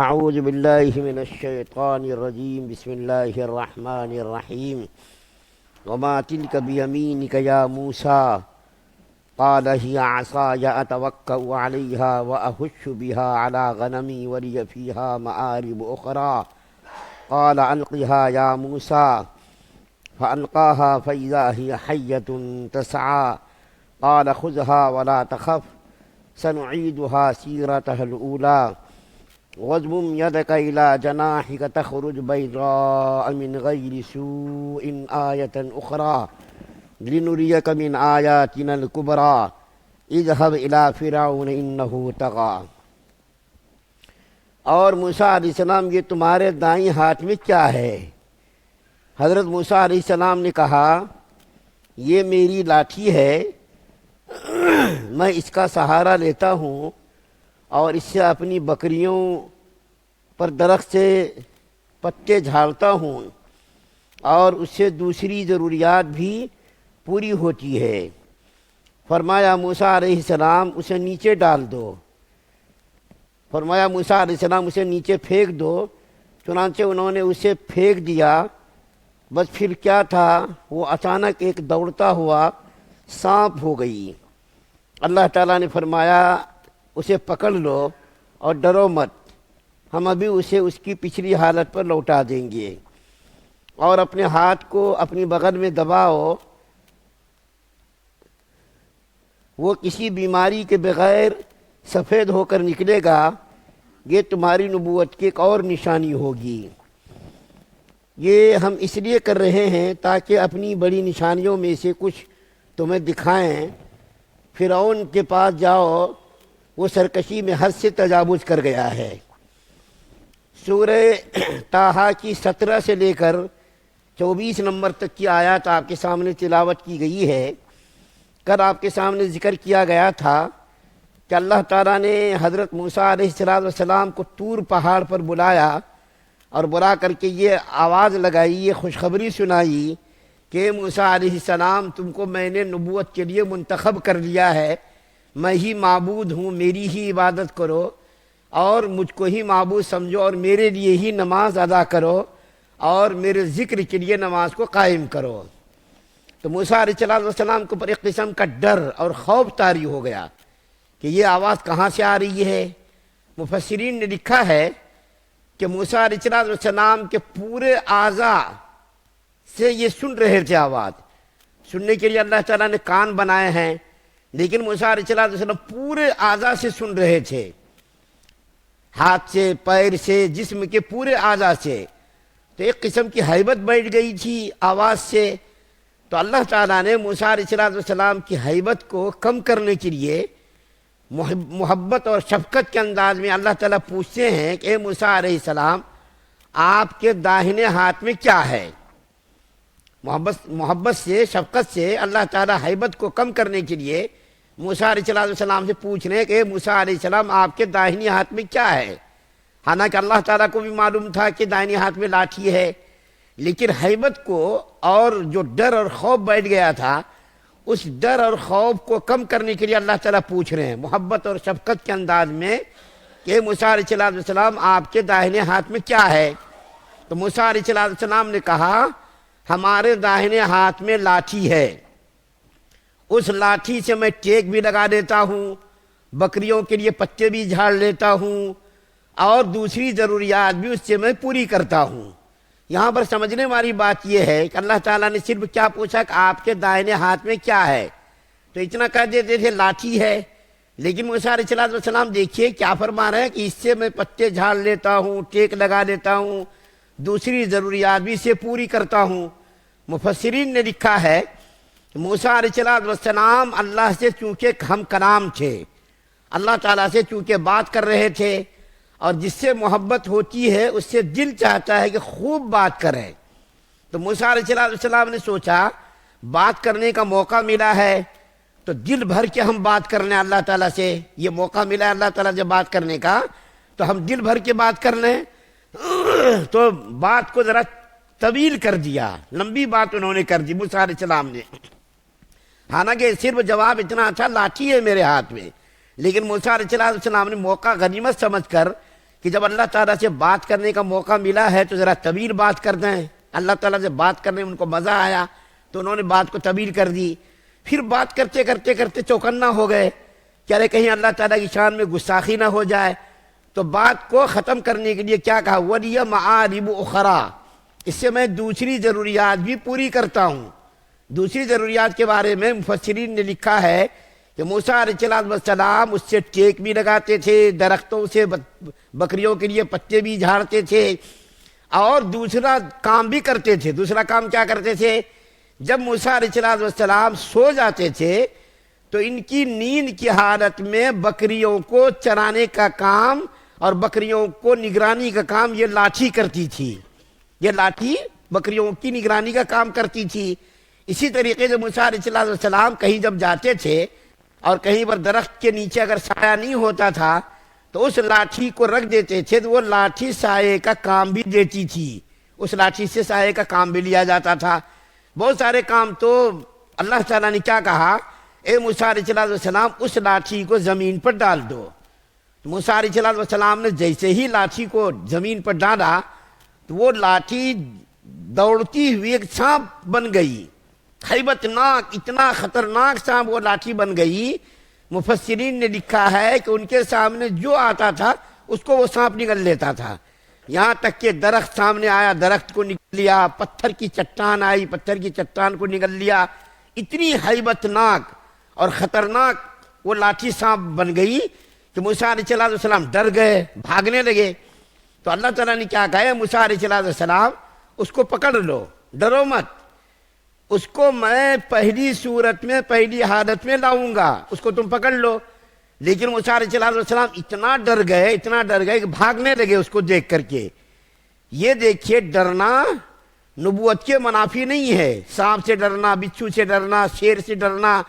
اعوذ باللہ من الشیطان الرجیم بسم اللہ الرحمن الرحیم وما تلک بیمینک یا موسیٰ قال هي عصاي أتوكأ عليها وأهش بها على غنمي ولي فيها مآرب أخرى قال ألقها يا موسى فألقاها فإذا هي حية تسعى قال خذها ولا تخف سنعيدها سيرتها الأولى واضمم يدك إلى جناحك تخرج بيضاء من غير سوء آية أخرى لنريك من آياتنا الكبرى اذهب إلى فرعون إنه طغى۔ اور موسیٰ علیہ السلام یہ تمہارے دائیں ہاتھ میں کیا ہے؟ حضرت موسیٰ علیہ السلام نے کہا یہ میری لاٹھی ہے، میں اس کا سہارا لیتا ہوں اور اس سے اپنی بکریوں پر درخت سے پتے جھاڑتا ہوں اور اس سے دوسری ضروریات بھی پوری ہوتی ہے۔ فرمایا موسیٰ علیہ السلام اسے نیچے ڈال دو، فرمایا موسیٰ علیہ السلام اسے نیچے پھینک دو، چنانچہ انہوں نے اسے پھینک دیا۔ بس پھر کیا تھا، وہ اچانک ایک دوڑتا ہوا سانپ ہو گئی۔ اللہ تعالیٰ نے فرمایا اسے پکڑ لو اور ڈرو مت، ہم ابھی اسے اس کی پچھلی حالت پر لوٹا دیں گے، اور اپنے ہاتھ کو اپنی بغل میں دباؤ، وہ کسی بیماری کے بغیر سفید ہو کر نکلے گا، یہ تمہاری نبوت کی ایک اور نشانی ہوگی۔ یہ ہم اس لیے کر رہے ہیں تاکہ اپنی بڑی نشانیوں میں سے کچھ تمہیں دکھائیں۔ فرعون کے پاس جاؤ، وہ سرکشی میں حد سے تجاوز کر گیا ہے۔ سورہ طٰہٰ کی 17 سے لے کر 24 نمبر تک کی آیات آپ کے سامنے تلاوت کی گئی ہے۔ کل آپ کے سامنے ذکر کیا گیا تھا کہ اللہ تعالیٰ نے حضرت موسیٰ علیہ السلام کو طور پہاڑ پر بلایا اور بلا کر کے یہ آواز لگائی، یہ خوشخبری سنائی کہ موسیٰ علیہ السلام تم کو میں نے نبوت کے لیے منتخب کر لیا ہے، میں ہی معبود ہوں، میری ہی عبادت کرو اور مجھ کو ہی معبود سمجھو اور میرے لیے ہی نماز ادا کرو اور میرے ذکر کے لیے نماز کو قائم کرو۔ تو موسیٰ علیہ السلام کے اوپر ایک قسم کا ڈر اور خوف طاری ہو گیا کہ یہ آواز کہاں سے آ رہی ہے۔ مفسرین نے لکھا ہے کہ موسیٰ علیہ السلام کے پورے اعضاء سے یہ سن رہے تھے، آواز سننے کے لیے اللہ تعالیٰ نے کان بنائے ہیں، لیکن موسیٰ علیہ السلام پورے اعضاء سے سن رہے تھے، ہاتھ سے، پیر سے، جسم کے پورے اعضاء سے۔ تو ایک قسم کی ہیبت بیٹھ گئی تھی آواز سے۔ تو اللہ تعالیٰ نے موسیٰ علیہ السلام کی ہیبت کو کم کرنے کے لیے محبت اور شفقت کے انداز میں اللہ تعالیٰ پوچھتے ہیں کہ اے موسیٰ علیہ السلام آپ کے داہنے ہاتھ میں کیا ہے؟ محبت سے، شفقت سے اللہ تعالیٰ ہیبت کو کم کرنے کے لیے موسیٰ علیہ السلام سے پوچھ رہے ہیں کہ اے موسیٰ علیہ السلام آپ کے داہنے ہاتھ میں کیا ہے؟ حالانکہ اللہ تعالیٰ کو بھی معلوم تھا کہ داہنے ہاتھ میں لاٹھی ہے، لیکن ہیبت کو اور جو ڈر اور خوف بیٹھ گیا تھا، اس ڈر اور خوف کو کم کرنے کے لیے اللہ تعالیٰ پوچھ رہے ہیں محبت اور شفقت کے انداز میں کہ موسیٰ علیہ السلام آپ کے داہنے ہاتھ میں کیا ہے؟ تو موسیٰ علیہ السلام نے کہا ہمارے داہنے ہاتھ میں لاٹھی ہے، اس لاٹھی سے میں ٹیک بھی لگا دیتا ہوں، بکریوں کے لیے پتے بھی جھاڑ لیتا ہوں اور دوسری ضروریات بھی اس سے میں پوری کرتا ہوں۔ یہاں پر سمجھنے والی بات یہ ہے کہ اللہ تعالیٰ نے صرف کیا پوچھا کہ آپ کے دائیں ہاتھ میں کیا ہے، تو اتنا کہہ دیتے تھے لاٹھی ہے، لیکن موسیٰ علیہ السلام دیکھیے کیا فرما رہے ہیں کہ اس سے میں پتے جھاڑ لیتا ہوں، ٹیک لگا دیتا ہوں، دوسری ضروریات بھی اسے پوری کرتا ہوں۔ مفسرین نے لکھا ہے کہ موسیٰ علیہ السلام اللہ سے چونکہ ہم کلام تھے، اللہ تعالیٰ سے چونکہ بات کر رہے تھے، اور جس سے محبت ہوتی ہے اس سے دل چاہتا ہے کہ خوب بات کریں۔ تو موسیٰ علیہ السلام نے سوچا بات کرنے کا موقع ملا ہے تو دل بھر کے ہم بات کر لیں اللہ تعالیٰ سے، یہ موقع ملا ہے اللہ تعالیٰ سے بات کرنے کا تو ہم دل بھر کے بات کر لیں۔ تو بات کو ذرا طویل کر دیا، لمبی بات انہوں نے کر دی موسیٰ علیہ السلام نے، حالانکہ صرف جواب اتنا اچھا لاٹھی ہے میرے ہاتھ میں، لیکن موسیٰ علیہ السلام نے موقع غنیمت سمجھ کر کہ جب اللہ تعالیٰ سے بات کرنے کا موقع ملا ہے تو ذرا طویل بات کر دیں. اللہ تعالیٰ سے بات کرنے میں ان کو مزہ آیا تو انہوں نے بات کو طویل کر دی. پھر بات کرتے کرتے کرتے چوکنا ہو گئے کہ ارے کہیں اللہ تعالیٰ کی شان میں گستاخی نہ ہو جائے. تو بات کو ختم کرنے کے لیے کیا کہا؟ وَلِيَ مَعَارِبُ أُخْرَىٰ، اس سے میں دوسری ضروریات بھی پوری کرتا ہوں. دوسری ضروریات کے بارے میں مفسرین نے لکھا ہے کہ موسیٰ علیہ السلام اس سے ٹیک بھی لگاتے تھے، درختوں سے بکریوں کے لیے پتے بھی جھاڑتے تھے، اور دوسرا کام بھی کرتے تھے. دوسرا کام کیا کرتے تھے؟ جب موسیٰ علیہ السلام سو جاتے تھے تو ان کی نیند کی حالت میں بکریوں کو چرانے کا کام اور بکریوں کو نگرانی کا کام یہ لاٹھی کرتی تھی. یہ لاٹھی بکریوں کی نگرانی کا کام کرتی تھی. اسی طریقے سے موسیٰ علیہ السلام کہیں جب جاتے تھے اور کہیں پر درخت کے نیچے اگر سایہ نہیں ہوتا تھا تو اس لاٹھی کو رکھ دیتے تھے تو وہ لاٹھی سائے کا کام بھی دیتی تھی. اس لاٹھی سے سائے کا کام بھی لیا جاتا تھا. بہت سارے کام. تو اللہ تعالیٰ نے کیا کہا؟ اے موسیٰ علیہ السلام اس لاٹھی کو زمین پر ڈال دو. موسیٰ علیہ السلام نے جیسے ہی لاٹھی کو زمین پر ڈالا تو وہ لاٹھی دوڑتی ہوئی ایک سانپ بن گئی. ہیبت ناک، اتنا خطرناک سانپ وہ لاٹھی بن گئی. مفسرین نے لکھا ہے کہ ان کے سامنے جو آتا تھا اس کو وہ سانپ نگل لیتا تھا. یہاں تک کہ درخت سامنے آیا، درخت کو نگل لیا. پتھر کی چٹان آئی، پتھر کی چٹان کو نگل لیا. اتنی ہیبت ناک اور خطرناک وہ لاٹھی سانپ بن گئی کہ موسیٰ علیہ السلام ڈر گئے، بھاگنے لگے. تو اللہ تعالیٰ نے کیا کہا؟ موسیٰ علیہ السلام اس کو پکڑ لو، ڈرو مت. اس کو میں پہلی صورت میں، پہلی حالت میں لاؤں گا، اس کو تم پکڑ لو. لیکن موسیٰ علیہ السلام اتنا ڈر گئے کہ بھاگنے لگے اس کو دیکھ کر کے. یہ دیکھیے، ڈرنا نبوت کے منافی نہیں ہے. سانپ سے ڈرنا، بچھو سے ڈرنا، شیر سے ڈرنا،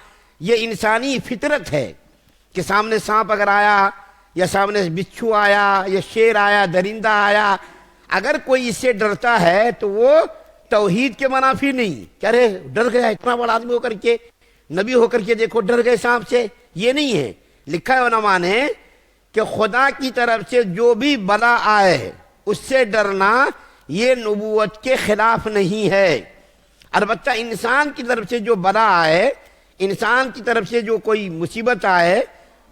یہ انسانی فطرت ہے کہ سامنے سانپ اگر آیا یا سامنے بچھو آیا یا شیر آیا، درندہ آیا، اگر کوئی اس سے ڈرتا ہے تو وہ توحید کے منافی نہیں. کہہ رہے ڈر گیا، اتنا بڑا آدمی ہو کر کے، نبی ہو کر کے دیکھو ڈر گئے سانپ سے. یہ نہیں ہے. لکھا ہے علماء نے کہ خدا کی طرف سے جو بھی بلا آئے اس سے ڈرنا یہ نبوت کے خلاف نہیں ہے. البتہ انسان کی طرف سے جو بلا آئے، انسان کی طرف سے جو کوئی مصیبت آئے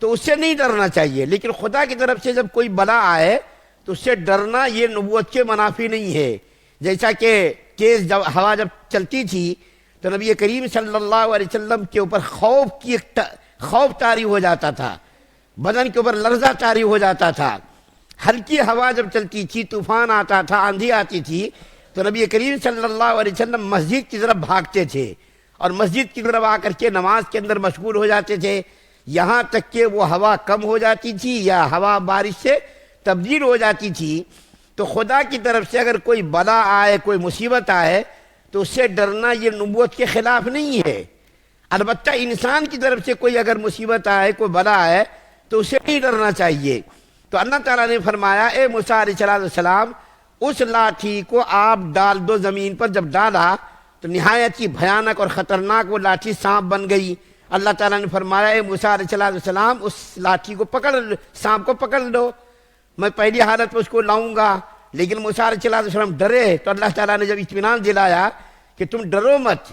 تو اس سے نہیں ڈرنا چاہیے. لیکن خدا کی طرف سے جب کوئی بلا آئے تو اس سے ڈرنا یہ نبوت کے منافی نہیں ہے. جیسا کہ تیز ہوا جب چلتی تھی تو نبی کریم صلی اللہ علیہ وسلم کے اوپر خوف طاری ہو جاتا تھا، بدن کے اوپر لرزہ طاری ہو جاتا تھا. ہلکی ہوا جب چلتی تھی، طوفان آتا تھا، آندھی آتی تھی تو نبی کریم صلی اللہ علیہ وسلم مسجد کی طرف بھاگتے تھے اور مسجد کی طرف آ کر کے نماز کے اندر مشغول ہو جاتے تھے، یہاں تک کہ وہ ہوا کم ہو جاتی تھی یا ہوا بارش سے تبدیل ہو جاتی تھی. تو خدا کی طرف سے اگر کوئی بلا آئے، کوئی مصیبت آئے تو اس سے ڈرنا یہ نبوت کے خلاف نہیں ہے. البتہ انسان کی طرف سے کوئی اگر مصیبت آئے، کوئی بلا آئے تو اسے نہیں ڈرنا چاہیے. تو اللہ تعالیٰ نے فرمایا اے موسیٰ علیہ السلام اس لاٹھی کو آپ ڈال دو زمین پر. جب ڈالا تو نہایت ہی بھیانک اور خطرناک وہ لاٹھی سانپ بن گئی. اللہ تعالیٰ نے فرمایا اے موسیٰ علیہ السلام اس لاٹھی کو سانپ کو پکڑ لو، میں پہلی حالت میں اس کو لاؤں گا. لیکن موسیٰ علیہ السلام ڈرے تو اللہ تعالیٰ نے جب اطمینان دلایا کہ تم ڈرو مت،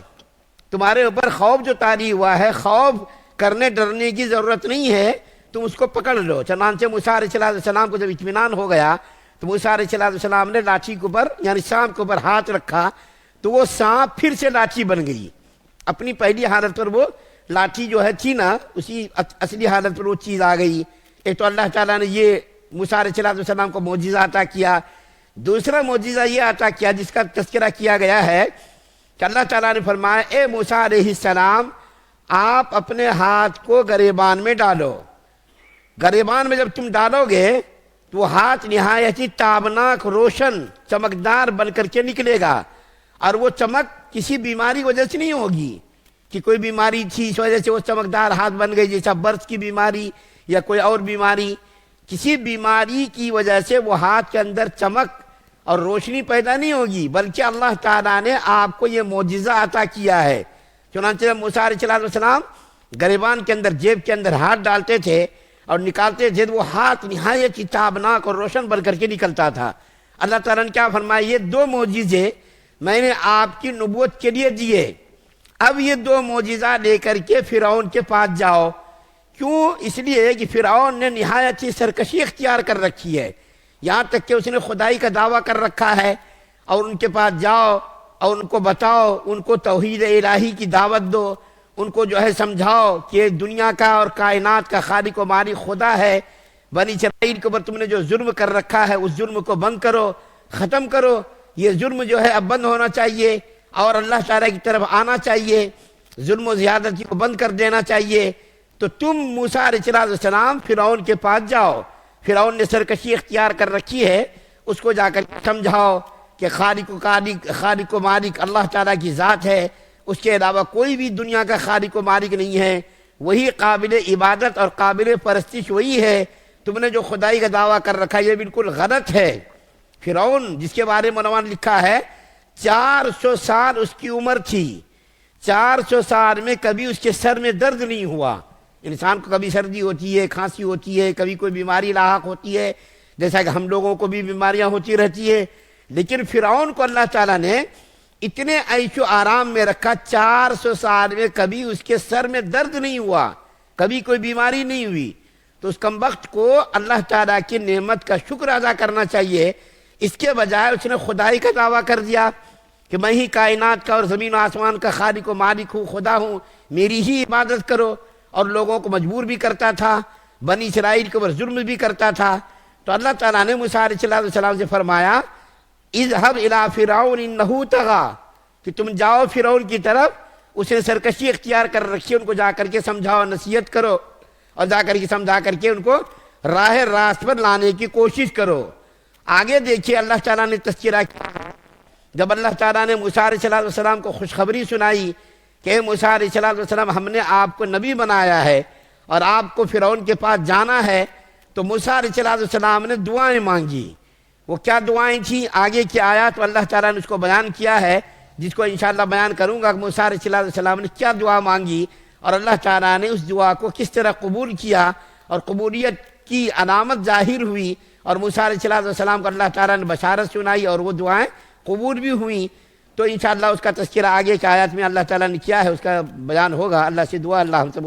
تمہارے اوپر خوف جو طاری ہوا ہے، خوف کرنے ڈرنے کی ضرورت نہیں ہے، تم اس کو پکڑ لو. چنانچہ موسیٰ علیہ السلام کو جب اطمینان ہو گیا تو موسیٰ علیہ السلام نے لاٹھی کے اوپر یعنی سانپ کے اوپر ہاتھ رکھا تو وہ سانپ پھر سے لاٹھی بن گئی. اپنی پہلی حالت پر وہ لاٹھی جو ہے تھی نا، اسی اصلی حالت پر وہ چیز آ گئی. ایک تو اللہ تعالیٰ نے یہ موسیٰ علیہ السلام کو معجزہ عطا کیا. دوسرا معجزہ یہ عطا کیا جس کا تذکرہ کیا گیا ہے کہ اللہ تعالیٰ نے فرمایا اے موسیٰ علیہ السلام آپ اپنے ہاتھ کو گریبان میں ڈالو. گریبان میں جب تم ڈالو گے تو وہ ہاتھ نہایت ہی تابناک، روشن، چمکدار بن کر کے نکلے گا. اور وہ چمک کسی بیماری وجہ سے نہیں ہوگی کہ کوئی بیماری تھی اس وجہ سے وہ چمکدار ہاتھ بن گئی، جیسا برس کی بیماری یا کوئی اور بیماری. کسی بیماری کی وجہ سے وہ ہاتھ کے اندر چمک اور روشنی پیدا نہیں ہوگی، بلکہ اللہ تعالیٰ نے آپ کو یہ معجزہ عطا کیا ہے. چنانچہ موسیٰ علیہ السلام گریبان کے اندر، جیب کے اندر ہاتھ ڈالتے تھے، اور نکالتے تھے تو وہ ہاتھ نہایت ہی تابناک اور روشن بن کر کے نکلتا تھا۔ اللہ تعالیٰ نے کیا فرمایا، یہ 2 معجزے میں نے آپ کی نبوت کے لیے دیے، اب یہ 2 معجزہ لے کر کے فرعون کے پاس جاؤ۔ کیوں؟ اس لیے کہ فرعون نے نہایت ہی سرکشی اختیار کر رکھی ہے، یہاں تک کہ اس نے خدائی کا دعویٰ کر رکھا ہے، اور ان کے پاس جاؤ اور ان کو بتاؤ، ان کو توحید الہی کی دعوت دو، ان کو جو ہے سمجھاؤ کہ دنیا کا اور کائنات کا خالق و مالک خدا ہے، بنی اسرائیل کے اوپر تم نے جو ظلم کر رکھا ہے اس ظلم کو بند کرو، ختم کرو، یہ ظلم جو ہے اب بند ہونا چاہیے اور اللہ تعالیٰ کی طرف آنا چاہیے، ظلم و زیادتی کو بند کر دینا چاہیے۔ تو تم موسیٰ علیہ السلام فرعون کے پاس جاؤ، فرعون نے سرکشی اختیار کر رکھی ہے، اس کو جا کر سمجھاؤ کہ خالق و مالک اللہ تعالیٰ کی ذات ہے، اس کے علاوہ کوئی بھی دنیا کا خالق و مالک نہیں ہے، وہی قابل عبادت اور قابل پرستش وہی ہے، تم نے جو خدائی کا دعویٰ کر رکھا ہے یہ بالکل غلط ہے۔ فرعون جس کے بارے میں علماء نے لکھا ہے 400 سال اس کی عمر تھی، 400 سال میں کبھی اس کے سر میں درد نہیں ہوا۔ انسان کو کبھی سردی ہوتی ہے، کھانسی ہوتی ہے، کبھی کوئی بیماری لاحق ہوتی ہے، جیسا کہ ہم لوگوں کو بھی بیماریاں ہوتی رہتی ہے، لیکن فرعون کو اللہ تعالیٰ نے اتنے عیش و آرام میں رکھا، 400 سال میں کبھی اس کے سر میں درد نہیں ہوا، کبھی کوئی بیماری نہیں ہوئی۔ تو اس کمبخت کو اللہ تعالیٰ کی نعمت کا شکر ادا کرنا چاہیے، اس کے بجائے اس نے خدائی کا دعویٰ کر دیا کہ میں ہی کائنات کا اور زمین و آسمان کا خالق و مالک ہوں، خدا ہوں، میری ہی عبادت کرو، اور لوگوں کو مجبور بھی کرتا تھا، بنی اسرائیل کے اوپر ظلم بھی کرتا تھا۔ تو اللہ تعالیٰ نے موسیٰ علیہ السلام سے فرمایا اذهب الى فرعون انه طغى، کہ تم جاؤ فرعون کی طرف، اس نے سرکشی اختیار کر رکھی، ان کو جا کر کے سمجھاؤ، نصیحت کرو، اور جا کر کے سمجھا کر کے ان کو راہ راست پر لانے کی کوشش کرو۔ آگے دیکھیے اللہ تعالیٰ نے تذکرہ کیا، جب اللہ تعالیٰ نے موسیٰ علیہ السلام کو خوشخبری سنائی کہ اے موسیٰ علیہ السلام ہم نے آپ کو نبی بنایا ہے اور آپ کو فرعون کے پاس جانا ہے، تو موسیٰ علیہ السلام نے دعائیں مانگی۔ وہ کیا دعائیں تھیں؟ آگے کی آیات اللہ تعالیٰ نے اس کو بیان کیا ہے، جس کو انشاءاللہ بیان کروں گا کہ موسیٰ علیہ السلام نے کیا دعا مانگی اور اللہ تعالیٰ نے اس دعا کو کس طرح قبول کیا اور قبولیت کی علامت ظاہر ہوئی، اور موسیٰ علیہ السلام کو اللہ تعالیٰ نے بشارت سنائی اور وہ دعائیں قبول بھی ہوئیں۔ تو انشاءاللہ اس کا تذکرہ آگے کی آیات میں اللہ تعالیٰ نے کیا ہے، اس کا بیان ہوگا۔ اللہ سے دعا اللہ ہم سب